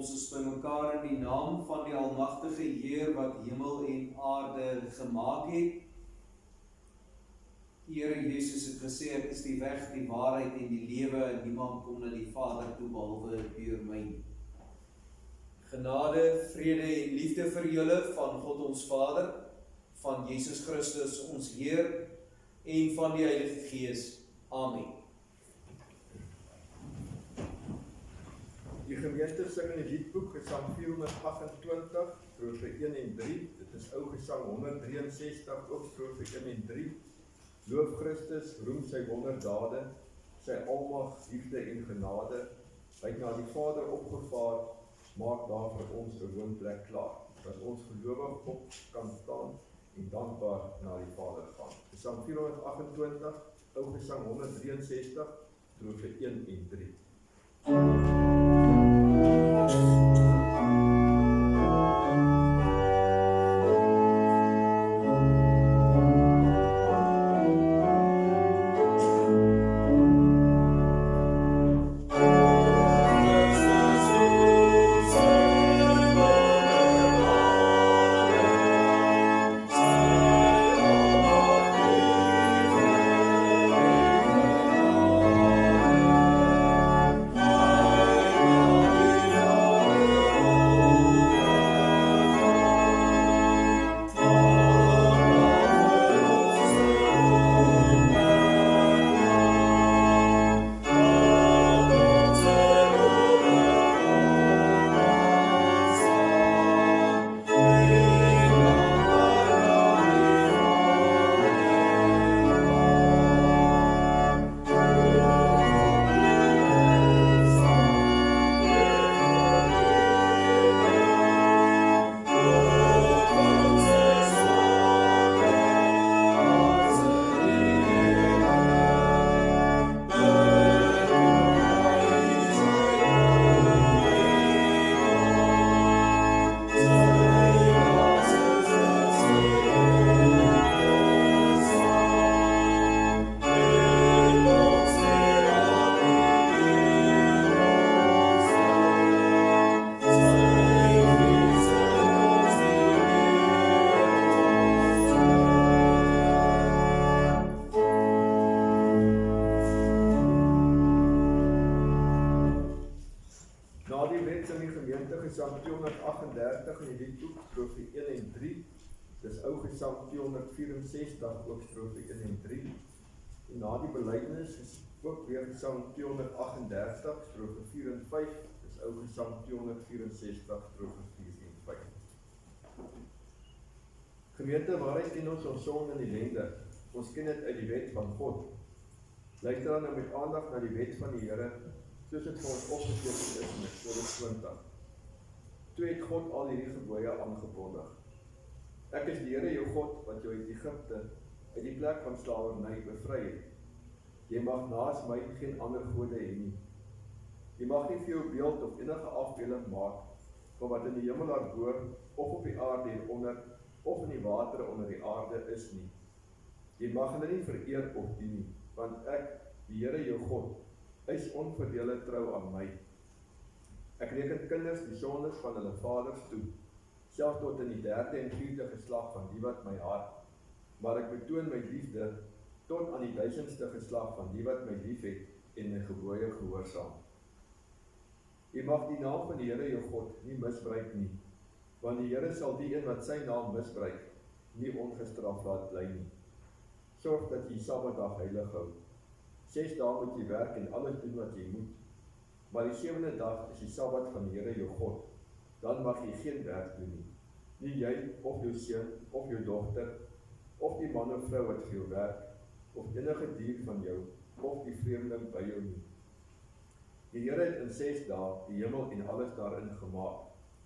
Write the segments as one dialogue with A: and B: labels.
A: Ons is bymekaar in die naam van die almagtige Heer wat hemel en aarde gemaak het. Die Here Jesus het gesê, ek is die weg, die waarheid en die lewe, en niemand kom na die Vader toe behalwe deur my. Genade, vrede en liefde vir julle van God ons Vader, van Jesus Christus ons Heer en van die Heilige Gees. Amen.
B: Die gemeente sing in die liedboek Gesang 428, strofe 1 en 3. Dit is ou Gesang 163, ook strofe 1 en 3. Loof Christus, roem sy wonderdade, sy almag, liefde en genade. Hy het na die Vader opgevaar, maak daar vir ons 'n woonplek klaar, dat ons gelowig op kan staan en dankbaar na die Vader gaan. Gesang 428, ou Gesang 163, strofe 1 en 3. Gesang 238 in die liedboek, strofe 1 en 3. Dis ou Gesang 264, ook strofe 1 en 3. En na die belydenis is ook weer Gesang 238, strofe 4 en 5. Dis ou Gesang 264, strofe 4 en 5. Gemeente, waaruit ken ons sonde en ellende? Ons ken dit uit die wet van God. Luister dan nou met aandag na die wet van die Here, soos dit vir ons opgeteken is in Eksodus 20. Toe het God al hierdie gebooie aangekondig. Ek is die Here jou God, wat jou uit Egipte, uit die plek van slawerny bevry het. Jy mag naas my geen ander gode hê nie. Jy mag nie vir jou beeld of enige afbeelding maak, van wat in die hemel daarbo, of op die aarde hieronder, of in die water onder die aarde is nie. Jy mag hulle nie vereer of dien nie, want ek, die Here jou God, is onverdeelde trou aan my. Ek reken kinders die sondes van hulle vaders toe, selfs tot in die 3de en 4de geslag van die wat my haat, maar ek betoon my liefde tot aan die 1000ste geslag van die wat my lief het en my gebooie gehoorsaam. Jy mag die naam van die Here jou God nie misbruik nie, want die Here sal die een wat sy naam misbruik, nie ongestraf laat bly nie. Sorg dat jy Sabbatdag heilig hou. 6 dae moet jy werk en alles doen wat jy moet. Maar die 7de dag is die Sabbat van die Here jou God. Dan mag jy geen werk doen nie. Nie jy, of jou seun, of jou dogter, of die man of vrou wat vir jou werk, of enige dier van jou, of die vreemdeling by jou nie. Die Here het in 6 dae die hemel en alles daarin gemaak,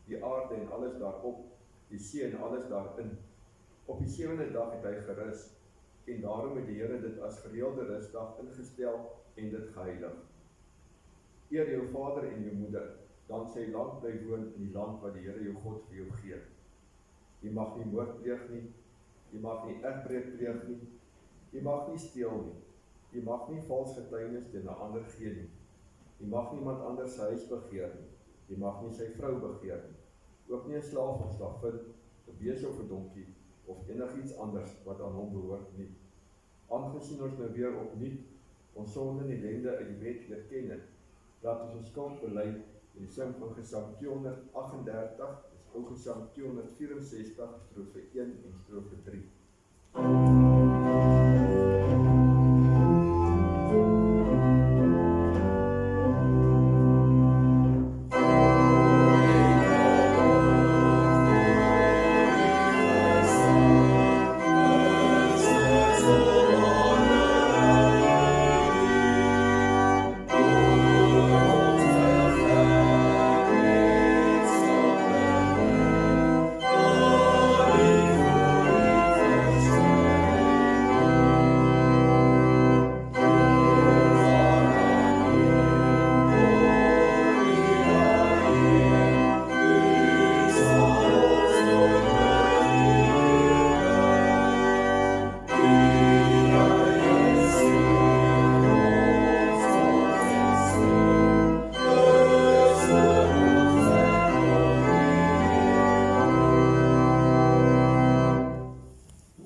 B: die aarde en alles daarop, die see en alles daarin. Op die 7de dag het hy gerus, en daarom het die Here dit as gereelde rusdag ingestel en dit geheilig. Eer jou vader en jou moeder, dan sal jy lang bly woon in die land wat die Here jou God vir jou gee. Jy mag nie moord pleeg nie, jy mag nie egbreek pleeg nie, jy mag nie steel nie, jy mag nie vals getuienis teen 'n ander gee nie, jy mag niemand anders se huis begeer nie, Jy mag nie sy vrou begeer nie. Ook nie 'n slaaf of slavin, 'n bees of 'n donkie, of enigiets anders wat aan hom behoort nie. Aangesien ons nou weer opnuut ons sonde en ellende uit die wet leer ken het, laat ons ons skuld bely in die sin van Gesang 238, dis ou Gesang 264, strofe 1 en strofe 3.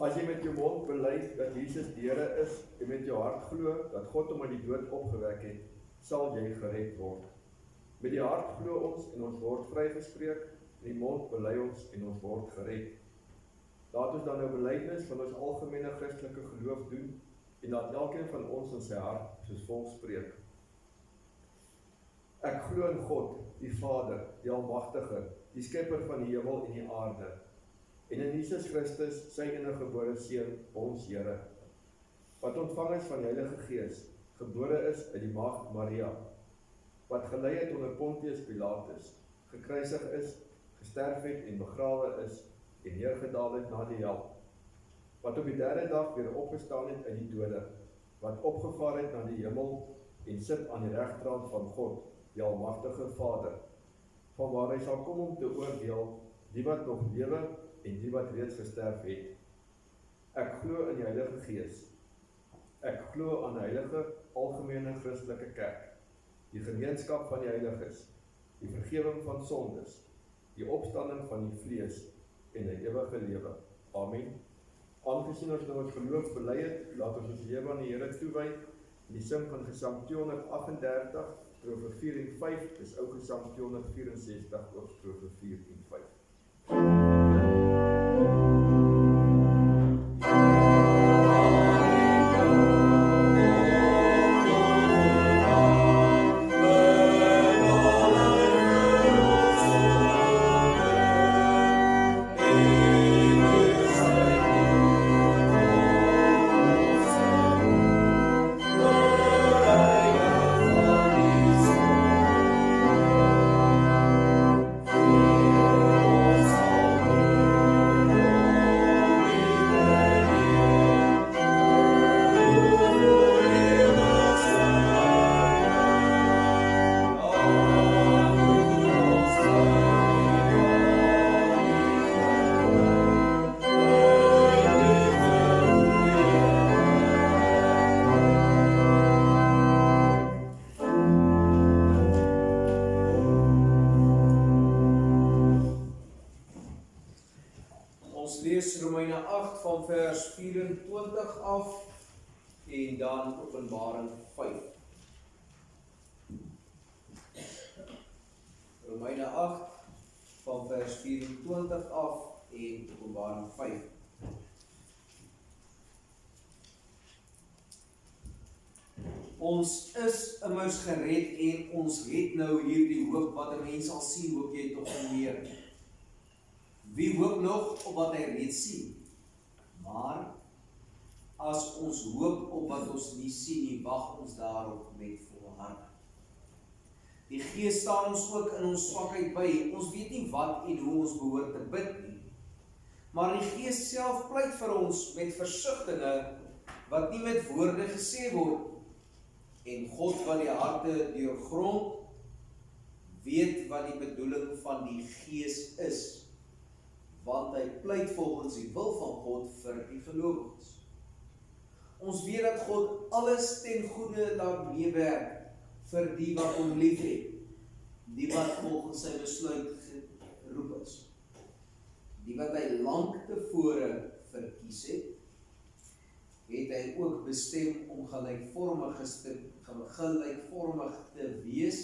B: As jy met jou mond bely dat Jesus die Here is en met jou hart glo dat God hom uit die dood opgewek het, sal jy gered word. Met die hart glo ons en ons word vrygespreek, en die mond bely ons en ons word gered. Laat ons dan nou belydenis van ons algemene Christelike geloof doen en laat elkeen van ons in sy hart soos volg spreek. Ek glo in God, die Vader, die Almagtige, die Skepper van die hemel en die aarde, en in Jesus Christus, sy eniggebore Seun, ons Here, wat ontvang is van die Heilige Gees, gebore is uit die maagd Maria, wat gelei het onder Pontius Pilatus, gekruisig is, gesterf het en begrawe is, en neergedaal het na die hel, wat op die derde dag weer opgestaan het uit die dode, wat opgevaar het na die hemel, en sit aan die regterhand van God, die Almagtige Vader, van waar hy sal kom om te oordeel, die wat nog lewe, en die wat reeds gesterf het. Ek glo in die Heilige Gees. Ek glo aan die heilige, algemene Christelike kerk, die gemeenskap van die heiliges, die vergewing van sondes, die opstanding van die vlees en die ewige lewe. Amen. Aangesien ons nou ons geloof bely het, laat ons ons lewe aan die Here toewy in die sin van Gesang 238, strofe 4 en 5, dis ou Gesang 264, ook strofe 4 en 5.
A: Romeine 8 van vers 24 af en dan Openbaring 5. Romeine 8 van vers 24 af en Openbaring 5. Ons is immers gered en ons het nou hierdie hoop wat 'n mens sal sien, hoop jy tog nie meer. Wie hoop nog op wat hy reeds sien? Maar as ons hoop op wat ons nie sien nie, wag ons daarop met volharding. Die Gees staan ons ook in ons swakheid by. Ons weet nie wat en hoe ons behoort te bid nie. Maar die Gees self pleit vir ons met versigtings wat nie met woorde gesê word. En God wat die harte deurgrond, weet wat die bedoeling van die Gees is. Want hy pleit volgens die wil van God vir die gelowiges. Ons weet dat God alles ten goeie laat meewerk vir die wat hom liefhet, die wat volgens sy besluit geroep is, die wat hy lank tevore verkies het hy ook bestem om gelijkvormig te wees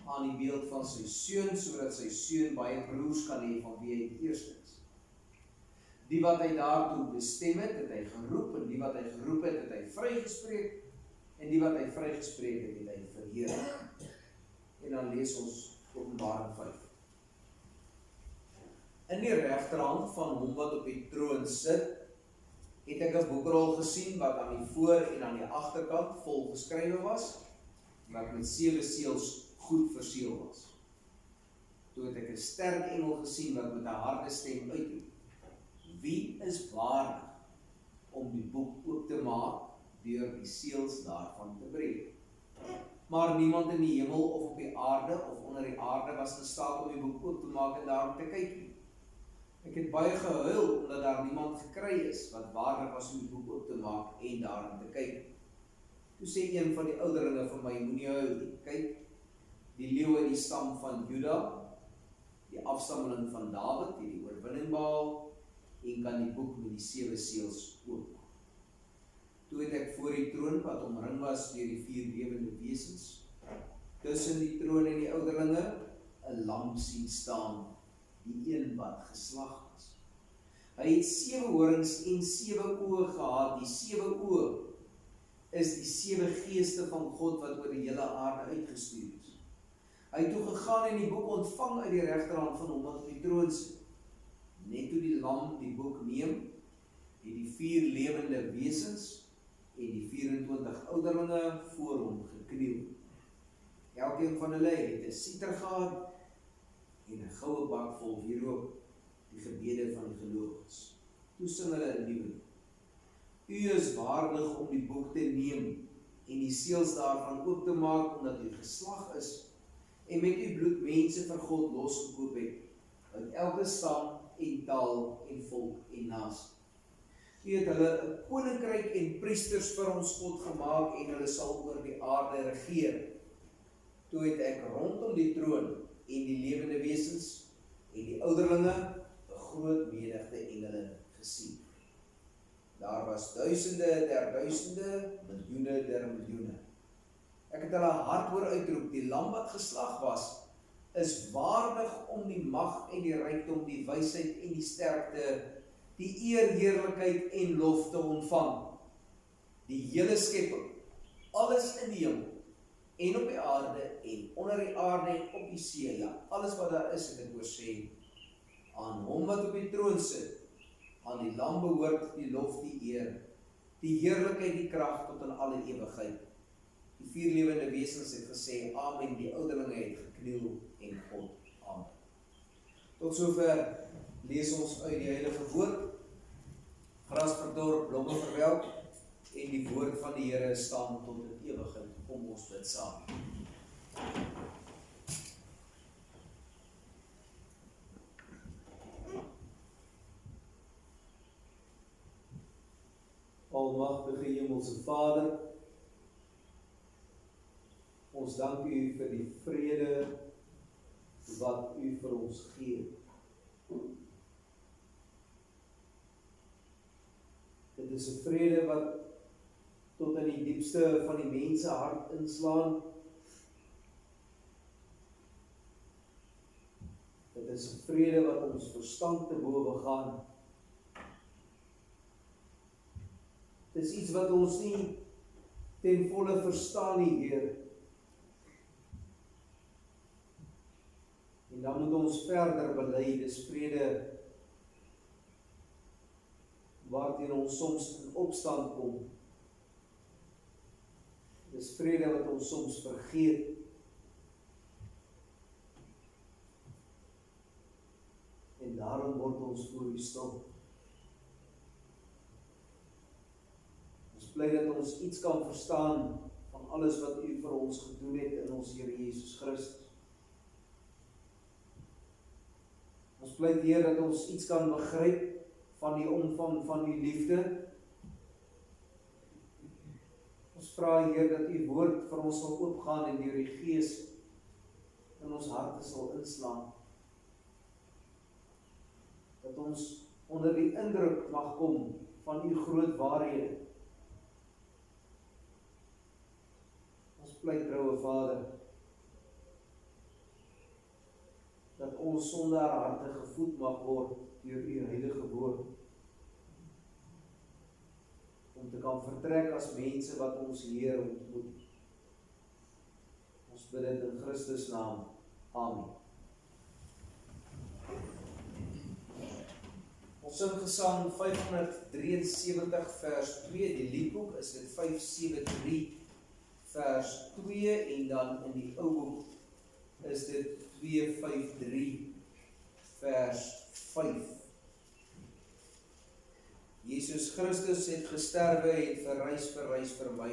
A: aan die beeld van sy seun, sodat sy seun baie broers kan hê van wie hy die eerste is. Die wat hy daartoe bestem het, het hy geroep, en die wat hy geroep het, het hy vrygespreek, en die wat hy vrygespreek het, het hy verheerlik. En dan lees ons Openbaring 5. In die regterhand van hom wat op die troon sit, het ek 'n boekrol gesien wat aan die voor en aan die agterkant vol geskrywe was, wat met 7 seels goed verseël was. Toe het ek 'n sterk engel gesien wat met 'n harde stem uitroep: Wie is waardig om die boek oop te maak deur die seels daarvan te breek? Maar niemand in die hemel of op die aarde of onder die aarde was in staat om die boek oop te maak en daarom te kyk nie. Ek het baie gehuil omdat daar niemand gekry is wat waardig was om die boek oop te maak en daarom te kyk. Toe sê een van die ouderlinge vir my: Moenie huil nie. Kyk, die leeu uit die stam van Juda, die afstammeling van Dawid, het die oorwinning behaal en kan die boek met die 7 seels oopmaak. Toe het ek voor die troon wat omring was deur die 4 lewende wesens, tussen die troon en die ouderlinge, 'n lam sien staan, die een wat geslag was. Hy het 7 horings en 7 oë gehad. Die 7 oë is die 7 geeste van God wat oor die hele aarde uitgestuur is. Hy het toe gegaan en die boek ontvang uit die regterhand van hom wat op die troon sit. Net toe die lam die boek neem, het die 4 lewende wesens en die 24 ouderlinge voor hom gekniel. Elkeen van hulle het 'n siter gehad en 'n goue bak vol wierook, die gebede van die gelowiges. Toe sing hulle 'n nuwe lied. U is waardig om die boek te neem en die seels daarvan oop te maak, omdat u geslag is en met u bloed mense vir God losgekoop het, uit elke stam en taal en volk en nasie. U het hulle 'n koninkryk en priesters vir ons God gemaak en hulle sal oor die aarde regeer. Toe het ek rondom die troon en die lewende wesens en die ouderlinge 'n groot menigte engele gesien. Daar was duisende der duisende, miljoene der miljoene. Ek het hulle hard hoor uitroep: Die lam wat geslag was, is waardig om die mag en die rykdom, die wysheid en die sterkte, die eer, heerlikheid en lof te ontvang. Die hele skepping, alles in die hemel en op die aarde en onder die aarde en op die see, ja, alles wat daar is, het ek oor sê, aan hom wat op die troon sit, aan die lam behoort die lof, die eer, die heerlikheid, die krag tot in alle ewigheid. Die 4 lewende wesens het gesê, Amen, die ouderlinge het gekniel en God, Amen. Tot sover lees ons uit die heilige woord. Gras verdor, blomme verwelk, en die woord van die Here staan tot in ewigheid. Kom ons bid saam. Almagtige Hemelse Vader, ons dank U vir die vrede wat U vir ons gee. Dit is 'n vrede wat tot in die diepste van die mense hart inslaan. Dit is 'n vrede wat ons verstand te bowe gaan. Dit is iets wat ons nie ten volle verstaan nie, Heer. En dan moet ons verder bely, dis vrede waarteen ons soms in opstand kom. Dis vrede wat ons soms vergeet. En daarom word ons voor U stil. Ons bly dat ons iets kan verstaan van alles wat U vir ons gedoen het in ons Here Jesus Christus. Ons bly, Heer, dat ons iets kan begryp van die omvang van U liefde. Ons vra, Heer, dat U woord vir ons sal oopgaan en deur die Gees in ons harte sal inslaan. Dat ons onder die indruk mag kom van u groot waarhede. Ons pleit, troue Vader, dat ons sondaar harte gevoed mag word deur u heilige woord, om te kan vertrek as mense wat ons Here ontmoet. Ons bid dit in Christus naam. Amen. Ons sing gesang 573 vers 2, die liedboek is dit 573 vers 2 en dan in die ou boek is dit 253 vers 5. Jesus Christus het gesterwe, het verrys vir my,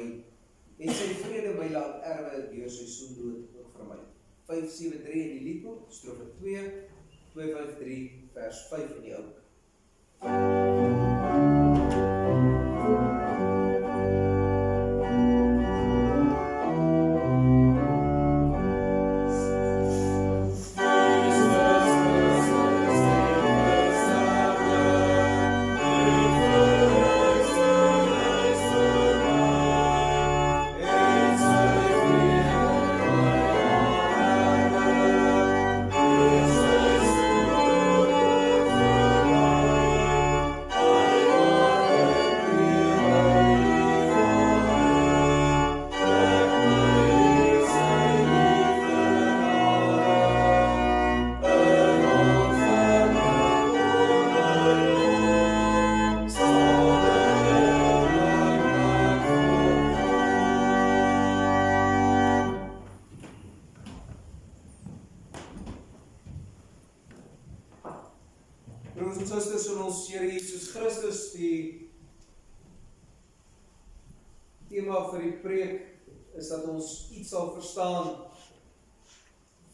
A: en sy vrede my laat erwe deur sy soendood ook vir my. 573 in die liedboek, strofe 2, 253 vers 5 in die ou boek. Broers en susters in ons Here Jesus Christus, die tema vir die preek is dat ons iets sal verstaan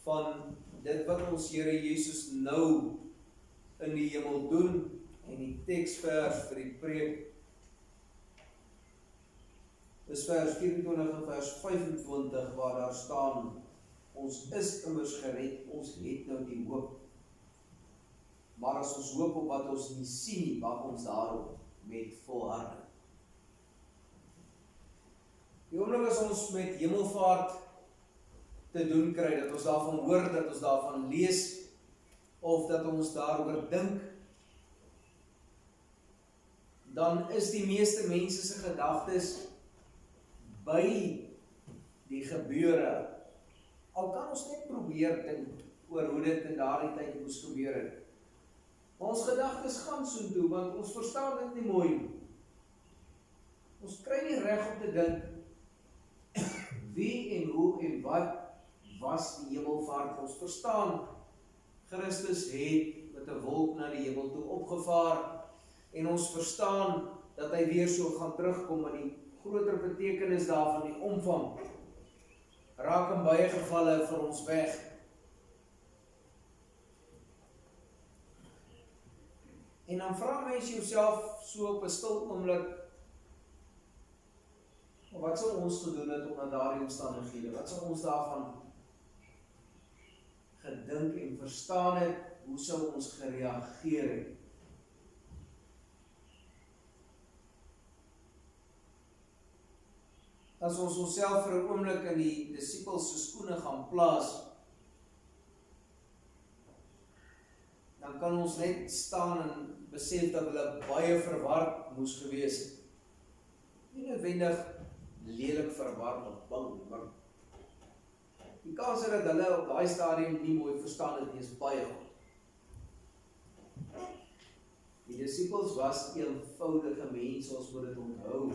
A: van dit wat ons Here Jesus nou in die hemel doen, en die teksvers vir die preek is vers 24 en vers 25 waar daar staan, ons is immers gered, ons het nou die hoop. Maar as ons hoop op wat ons nie sien nie, wag ons daarop met volharding. Die oomblik as ons met hemelvaart te doen kry, dat ons daarvan hoor, dat ons daarvan lees, of dat ons daaroor dink, dan is die meeste mense se gedagtes by die gebeure. Al kan ons net probeer dink oor hoe dit in daardie tyd moes gebeur het. Maar ons gedagtes gaan so toe, want ons verstaan dit nie mooi. Ons kry nie reg om te dink wie en hoe en wat was die hemelvaart. Ons verstaan Christus het met 'n wolk na die hemel toe opgevaar en ons verstaan dat hy weer so gaan terugkom, maar die groter betekenis daarvan, die omvang, raak in baie gevalle vir ons weg. En dan vra mens jouself so op 'n stil oomblik, wat sou ons gedoen het onder daardie omstandighede? Wat sou ons daarvan gedink en verstaan het? Hoe sou ons gereageer het? As ons onsself vir 'n oomblik in die disippels se skoene gaan plaas, dan kan ons net staan en besef dat hulle baie verward moes gewees het. Nie noodwendig lelik verward of bang, maar die kans dat hulle op daai stadium nie mooi verstaan het nie, is baie goed. Die disippels was eenvoudige mense, ons moet dit onthou.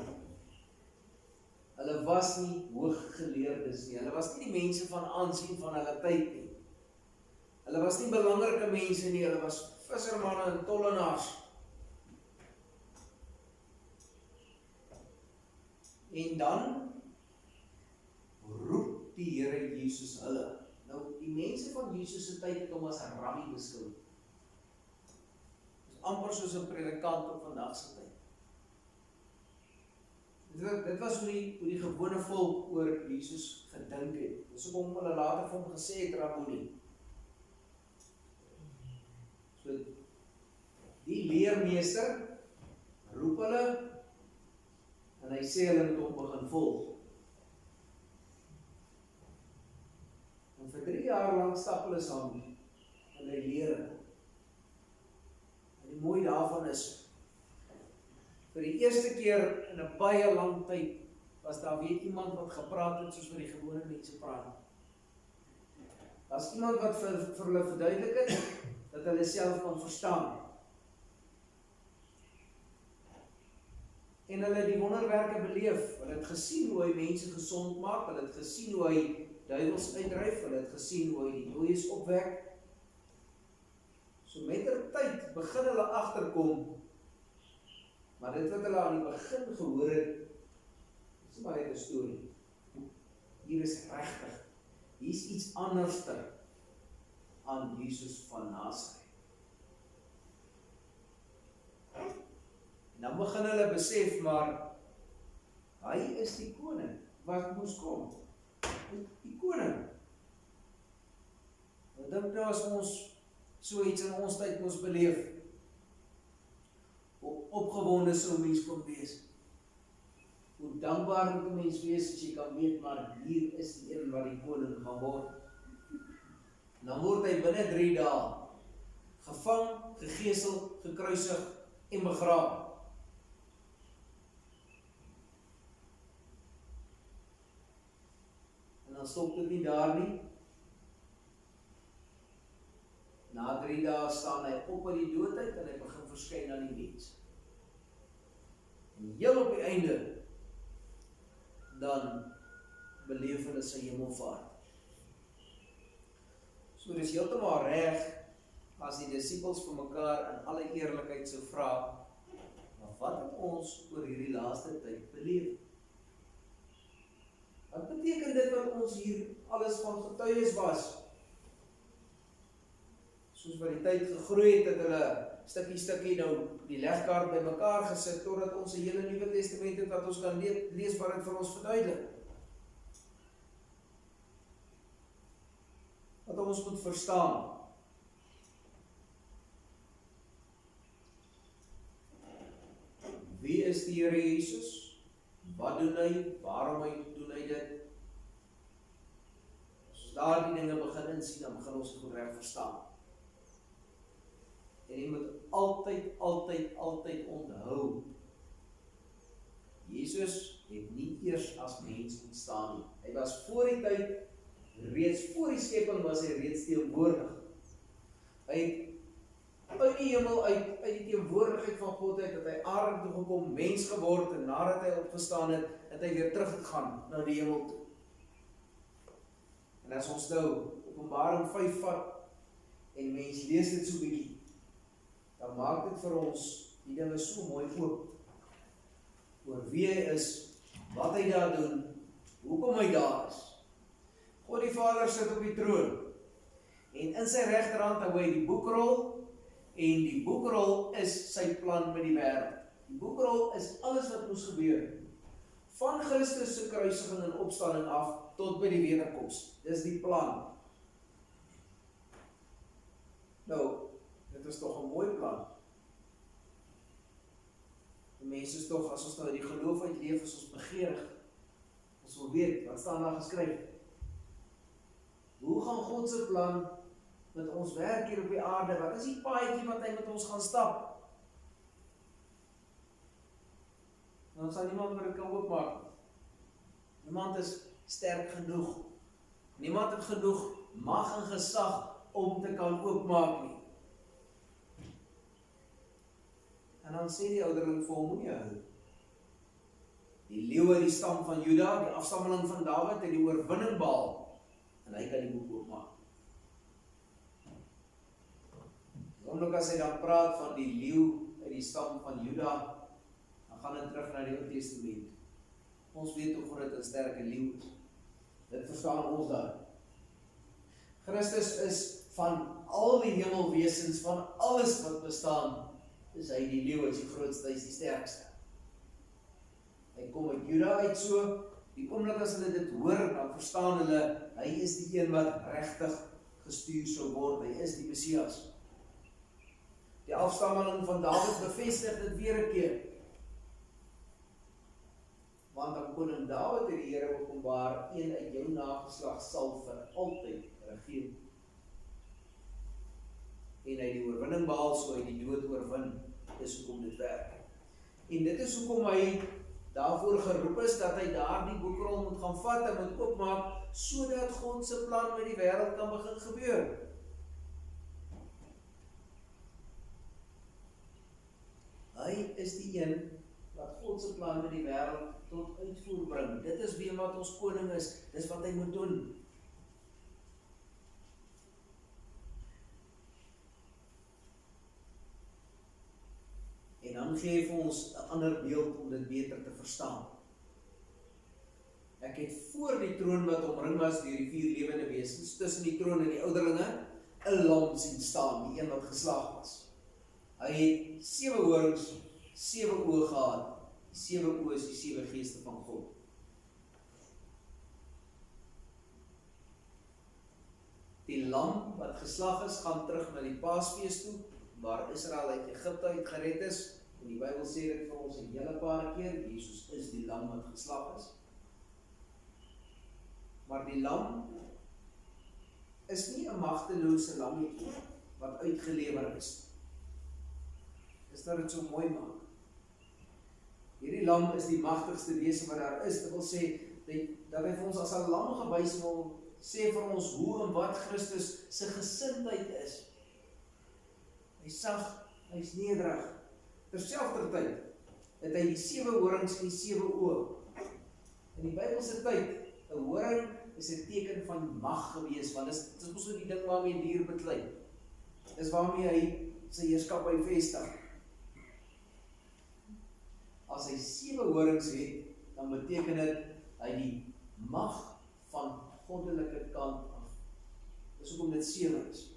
A: Hulle was nie hooggeleerdes nie, hulle was nie die mense van aansien van hulle tyd nie. Hulle was nie belangrike mense nie, hulle was vissermanne en tollenaars. En dan roep die Here Jesus hulle. Nou, die mense van Jesus se tyd het hom as 'n rabbi beskou. Dis amper soos 'n predikant op vandag se tyd. Dit was hoe die gewone volk oor Jesus gedink het. Dis hoekom hulle later vir hom gesê het, Rabboni. So, die leermeester roep hulle, en hy sê hulle moet hom begin volg. En vir 3 jaar lang stap hulle saam, en hy leer hulle. En die mooi daarvan is, vir die eerste keer in 'n baie lang tyd, was daar weer iemand wat gepraat het, soos wat die gewone mense praat. Daar's iemand wat vir hulle verduidelik het, dat hulle self kan verstaan. En hulle het die wonderwerke beleef, hulle het gesien hoe hy mense gesond maak, hulle het gesien hoe hy duiwels uitdryf, hulle het gesien hoe hy die dooies opwek. So met die tyd begin hulle agterkom, maar dit wat hulle aan die begin gehoor het, is maar net 'n storie. Hier is regtig, hier is iets anderster aan Jesus van Nasaret. En dan begin hulle besef, maar hy is die koning wat moes kom. Die koning. Ek dink nou as ons so iets in ons tyd moes beleef, hoe opgewonde sou mens kon wees. Hoe dankbaar moet 'n mens wees as jy kan weet, maar hier is die een wat die koning gaan word. En dan word hy binne 3 dae gevang, gegeesel, gekruisig en begrawe. En dan stop dit nie daar nie. Na 3 dae staan hy op uit die doodheid en hy begin verskyn aan die mens. En heel op die einde, dan beleef hulle sy hemelvaart. So dis heeltemal reg as die disippels vir mekaar in alle eerlikheid sou vra, maar wat het ons oor hierdie laaste tyd beleef? Wat beteken dit wat ons hier alles van getuies was? Soos wat die tyd gegroei het, het hulle stukkie nou die legkaart by mekaar gesit, totdat ons 'n hele Nuwe Testament het wat ons kan lees wat dit vir ons verduidelik. Wat ons moet verstaan. Wie is die Here Jesus? Wat doen hy? Waarom doen hy dit? As daar die dinge begin insien, dan begin ons goed reg verstaan. En jy moet altyd onthou, Jesus het nie eers as mens ontstaan nie. Hy was voor die tyd, reeds voor die skepping was hy reeds teenwoordig. Hy het uit die hemel uit die teenwoordigheid van God uit, dat hy aarde toe gekom, mens geword, en nadat hy opgestaan het, het hy weer teruggegaan na die hemel toe. En as ons nou Openbaring 5 vat, en mens lees dit so bietjie, dan maak dit vir ons die dinge so mooi oop, oor wie hy is, wat hy daar doen, hoekom hy daar is. God die Vader sit op die troon, en in sy regterhand hou hy die boekrol, en die boekrol is sy plan met die wêreld. Die boekrol is alles wat moes gebeur, van Christus se kruisiging en opstanding af, tot by die wederkoms. Dis die plan. Nou, dit is toch 'n mooi plan. Die mense is toch, as ons nou die geloof uitleef, as ons begeerig, ons wil weet, wat staan daar geskryf? Hoe gaan God se plan met ons werk hier op die aarde? Wat is die paadjie wat hy met ons gaan stap? Dan sal niemand meer kan oopmaak. Niemand is sterk genoeg. Niemand het genoeg mag en gesag om te kan oopmaak nie. En dan sê die ouderling vir hom, moenie hou. Die leeu uit die stam van Juda, die afstammeling van Dawid, het die oorwinning behaal, en hy kan die boek oopmaak. Omdat as hy dan praat van die leeu uit die stam van Juda, dan gaan hy terug na die Ou Testament. Ons weet hoe groot en sterk 'n leeu is. Dit verstaan ons daar. Christus is van al die hemelwesens, van alles wat bestaan, is hy die leeu, is die grootste, hy is die sterkste. Hy kom uit Juda uit so, die oomblik as hulle dit hoor, dan verstaan hulle, hy is die een wat regtig gestuur sou word, hy is die Messias. Die afstammeling van Dawid bevestig dit weer 'n keer. Want aan koning Dawid het die Here openbaar, een uit jou nageslag sal vir altyd regeer. En hy die oorwinning behaal, so hy die dood oorwin, dis hoekom dit werk. En dit is hoekom hy daarvoor geroep is, dat hy daardie boekrol moet gaan vat en moet oopmaak, sodat God se plan met die wêreld kan begin gebeur. Hy is die een wat God se plan met die wêreld tot uitvoer bring. Dit is wie wat ons koning is, dis wat hy moet doen. En dan gee hy vir ons 'n ander beeld om dit beter te verstaan. Ek het voor die troon wat omring was deur die 4 lewende wesens, tussen die troon en die ouderlinge, 'n lam sien staan, die een wat geslag was. Hy het 7 horings, 7 oë gehad. Die 7 oë is die 7 geeste van God. Die lam wat geslag is, gaan terug na die Paasfees toe, waar Israel uit Egipte uit gered is. En die Bybel sê dit vir ons 'n hele paar keer, Jesus is die lam wat geslag is. Maar die lam is nie 'n magtelose lammetjie wat uitgelewer is. Dis dat dit so mooi maak. Hierdie lam is die magtigste wese wat daar is. Dit wil sê dat hy vir ons as 'n lam gewys wil sê vir ons hoe en wat Christus se gesindheid is. Hy sag, hy's nederig. Terselfdertyd het hy die 7 horings en die 7 oë. In die Bybelse tyd, 'n horing is 'n teken van mag gewees, want dis mos so die ding waarmee 'n dier beklei. Dis waarmee hy sy heerskappy vestig. As hy 7 horings het, dan beteken dit hy die mag van goddelike kant af. Dis hoekom dit 7 is.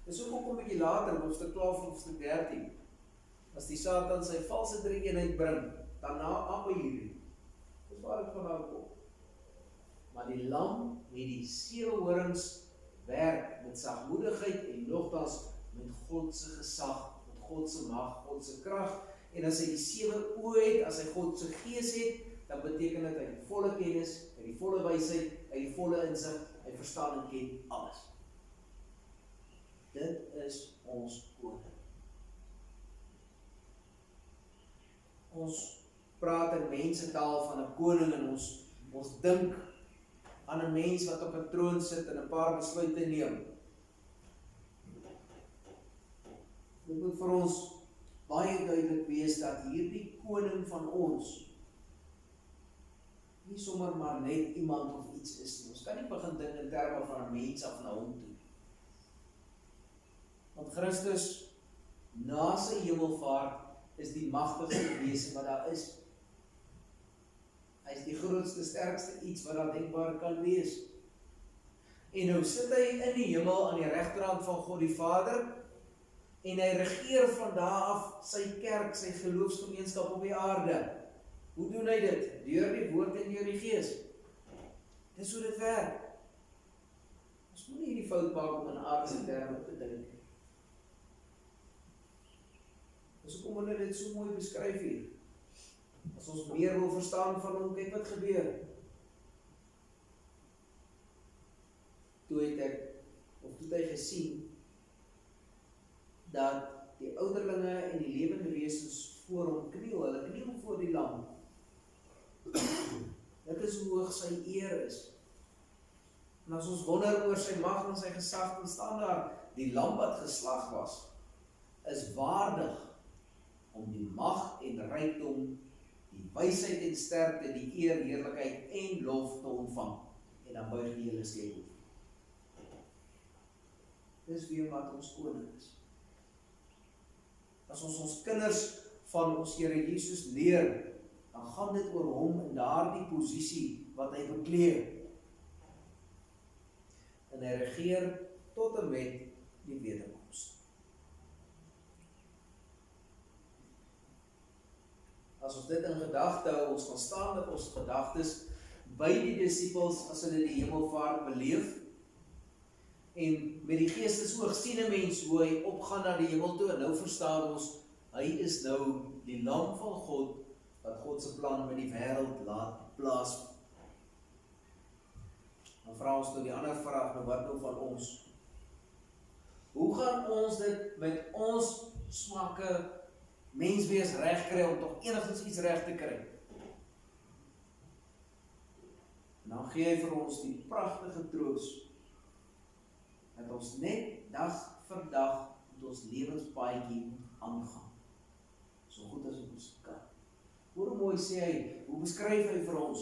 A: Dis hoekom kom 'n bietjie later, hoofstuk 12 en hoofstuk 13, as die Satan sy valse drie-eenheid bring, daarna appel hierdie. Dis waar dit vandaan kom. Maar die lam met die 7 horings werk met sagmoedigheid en nogtans met God se gesag, met God se mag, God se krag. En as hy die 7 oë het, as hy God se gees het, dan beteken dit hy het volle kennis, hy het die volle wysheid, hy het die volle insig, hy verstaan en ken alles. Dit is ons koning. Ons praat in mensentaal van 'n koning en ons dink aan 'n mens wat op 'n troon sit en 'n paar besluite neem. Dit moet vir ons baie duidelik wees dat hierdie koning van ons nie sommer maar net iemand of iets is nie. Ons kan nie begin dink in terme van 'n mens af na hom toe. Want Christus, na sy hemelvaart, is die magtigste wese wat daar is. Hy is die grootste, sterkste iets wat daar denkbaar kan wees. En nou sit hy in die hemel aan die regterhand van God die Vader, en hy regeer van daar af sy kerk, sy geloofsgemeenskap op die aarde. Hoe doen hy dit? Deur die woord en deur die gees. Dis hoe dit werk. Ons moet nie hierdie fout maak om in aardse terme te dink. Dis hoekom hulle dit so mooi beskryf hier. As ons meer wil verstaan van hom, kyk wat gebeur. Toe het hy gesien dat die ouderlinge en die lewende wesens voor hom kniel, hulle kniel voor die lam. Dit is hoe hoog sy eer is. En as ons wonder oor sy mag en sy gesag, dan staan daar, die lam wat geslag was, is waardig om die mag en rykdom, die wysheid en sterkte, die eer, heerlikheid en lof te ontvang. En dan buig die hele skepel. Dis wie wat ons koning is. As ons kinders van ons Here Jesus leer, dan gaan dit oor hom in daardie posisie wat hy bekleed. En hy regeer tot en met die wederkoms. as ons dit in gedagte hou, ons kan staan met ons gedagtes by die disippels as hulle die hemelvaart beleef, en met die geestesoog sien 'n mens hoe hy opgaan na die hemel toe, en nou verstaan ons, hy is nou die lam van God, wat God se plan met die wêreld laat plaasvind. Dan vra ons nou die ander vraag, nou wat nou van ons? Hoe gaan ons dit met ons swakke menswees reg kry om tog enigstens iets reg te kry? En dan gee hy vir ons die pragtige troos dat ons net dag vir dag met ons lewenspaadjie moet aangaan. So goed as ons kan. Hoe mooi sê hy, hoe beskryf hy vir ons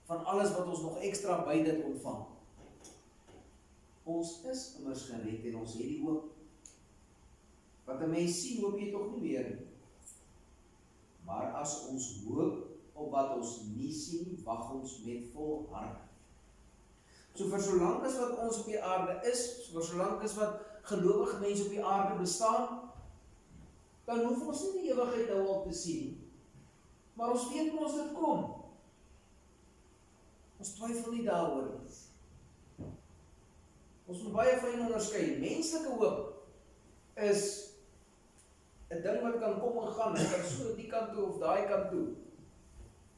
A: van alles wat ons nog ekstra by dit ontvang? Ons is immers gered en ons het die hoop. Wat 'n mens sien, hoop jy tog nie meer nie. Maar as ons hoop op wat ons nie sien, wag ons met volharding. So vir solank as wat ons op die aarde is, vir solank as wat gelowige mense op die aarde bestaan, dan hoef ons nie die ewigheid nou al te sien, maar ons weet hoe ons dit kom. Ons twyfel nie daaroor nie. Ons moet baie fyn onderskei. Menslike hoop is 'n ding wat kan kom en gaan, dit kan so die kant toe of daai kant toe.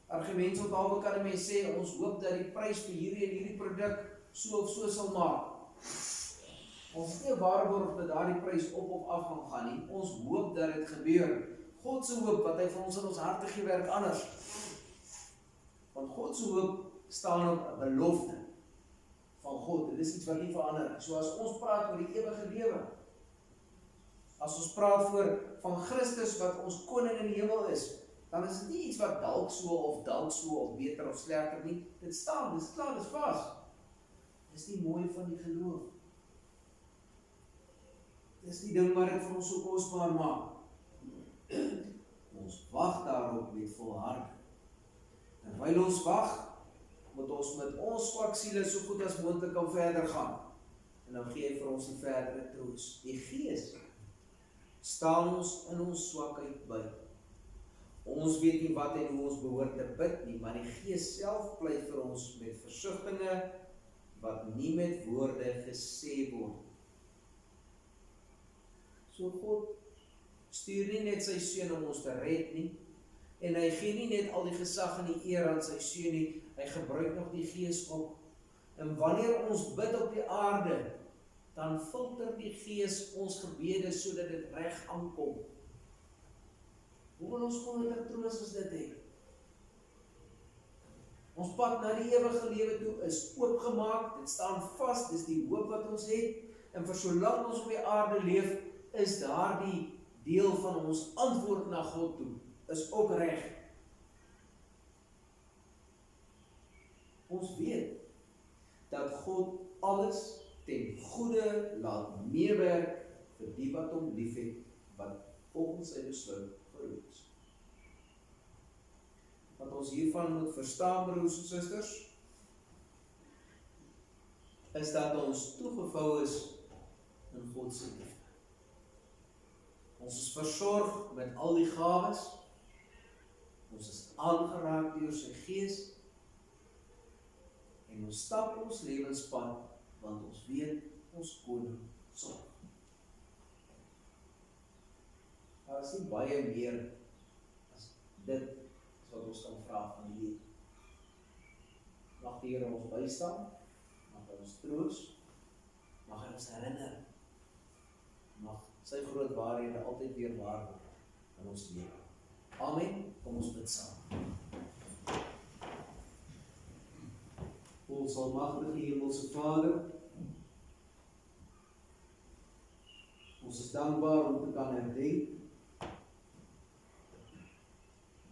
A: Argumentsonthaalwe kan 'n mens sê, ons hoop dat die prys vir hierdie en hierdie produk so of so sal maak. Ons is nie 'n waarborg dat daardie prys op of af gaan gaan nie. Ons hoop dat dit gebeur. God se hoop wat hy vir ons in ons harte gee, werk anders. Want God se hoop staan op 'n belofte van God. Dit is iets wat nie verander nie. So as ons praat oor die ewige lewe, as ons praat van Christus wat ons koning in die hemel is, dan is dit nie iets wat dalk so of beter of slegter nie. Dit staan, dit is klaar, dit is vas. Dit is die mooi van die geloof. Dit is die ding wat dit vir ons so kosbaar maak. Ons wag daarop met volharding. Terwyl ons wag, moet ons met ons swak siele so goed as moontlik kan verder gaan. En dan gee hy vir ons die verdere troos. Die Gees staan ons in ons swakheid by. Ons weet nie wat en hoe ons behoort te bid nie, maar die Gees self pleit vir ons met versigtinge wat nie met woorde gesê word. So God stuur nie net sy seun om ons te red nie, en hy gee nie net al die gesag en die eer aan sy seun nie, hy gebruik nog die Gees ook. En wanneer ons bid op die aarde, dan filter die Gees ons gebede sodat dit reg aankom. Hoe wil ons groter troos as dit hê? Ons pad na die ewige lewe toe is oopgemaak, dit staan vas, dis die hoop wat ons het, en vir solank ons op die aarde leef, is daardie deel van ons antwoord na God toe, is ook reg. Ons weet dat God alles ten goeie laat meewerk vir die wat hom liefhet, wat volgens sy besluit geroep is. Wat ons hiervan moet verstaan, broers en susters, is dat ons toegevou is in God se liefde. Ons is versorg met al die gawes, ons is aangeraak deur sy Gees, en ons stap ons lewenspad, want ons weet ons koning sorg. Daar is nie baie meer as dit wat ons kan vra van die Here. Mag die Here ons bystaan, mag hy ons troos, mag hy ons herinner, mag sy groot waarhede altyd weer waar word in ons lewe. Amen. Kom ons bid saam. Ons almagtige hemelse Vader, ons is dankbaar om te kan herdenk.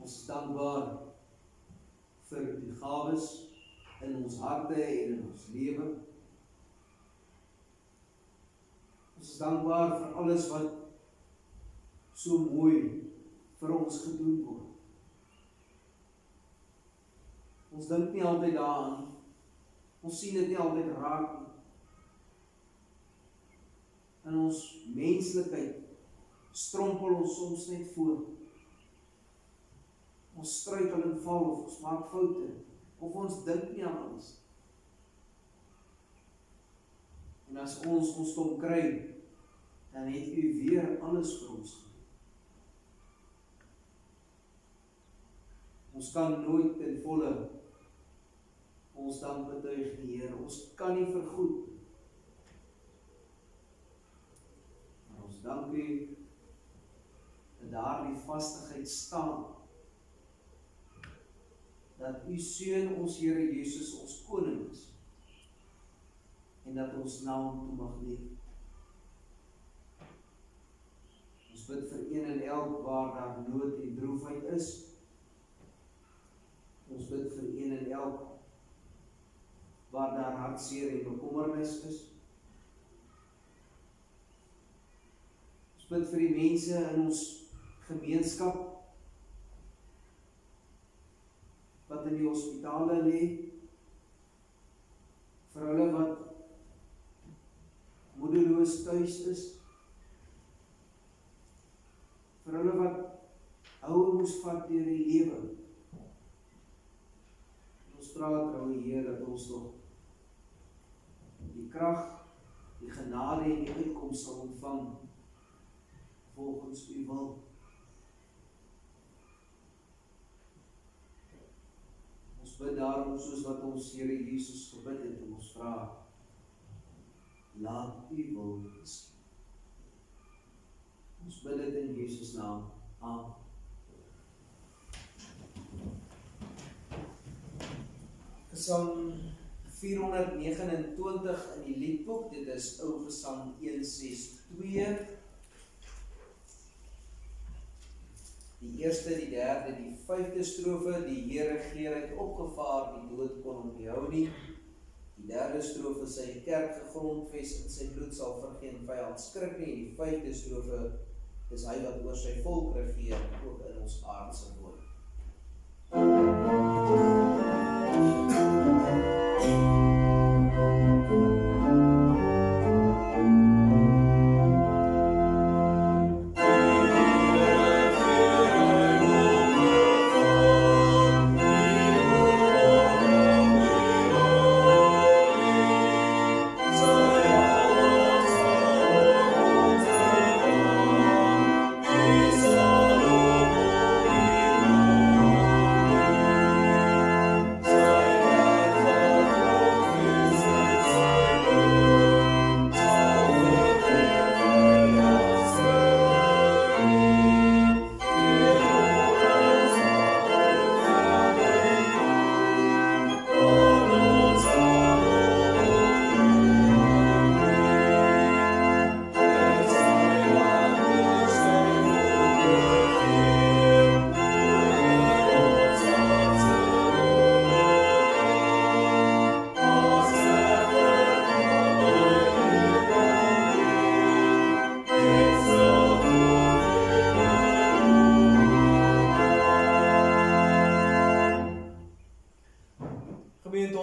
A: Ons is dankbaar vir die gawes in ons harte en in ons lewe. Ons is dankbaar vir alles wat so mooi vir ons gedoen word. Ons dink nie altyd daaraan nie. Ons sien dit nie altyd raak nie. In ons menslikheid strompel ons soms net voor. Ons struikel en val, of ons maak foute, of ons dink nie aan alles. En as ons stom kry, dan het U weer alles vir ons gedoen. Ons kan nooit ten volle ons dank betuig die Here. Ons kan nie vergoed. Maar ons dank U dat daardie vastigheid staan, dat U Seun ons Here Jesus ons koning is, en dat ons naam toe mag leef. Ons bid vir een en elk waar daar nood en droefheid is. Ons bid vir een en elk waar daar hartseer en bekommernis is. Ons bid vir die mense in ons gemeenskap wat in die hospitale lê, vir hulle wat moedeloos tuis is, vir hulle wat houe moes vat deur die lewe. Ons vra trouwe Heer dat ons nog die krag, die genade en die uitkoms sal ontvang volgens U wil. Ons bid daarom soos wat ons Here Jesus gebid het, en ons vra, laat U wil geskied. Ons bid dit in Jesus naam. Amen. Psalm 429 in die liedboek, dit is Ou Gesang 162. Die eerste, die derde, die vyfde strofe, die Here gee uit opgevaar, die dood kon hom nie hou nie. Die derde strofe, sy kerk gegrondves in sy bloed sal vir geen vyand skrik nie. Die vyfde strofe is hy wat oor sy volk regeer, ook in ons aardse woord.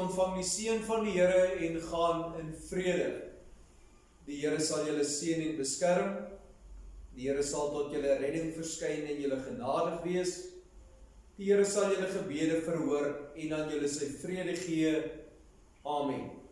A: Ontvang die seën van die Here en gaan in vrede. Die Here sal julle seën en beskerm. Die Here sal tot julle redding verskyn en julle genadig wees. Die Here sal julle gebede verhoor en aan julle sy vrede gee. Amen.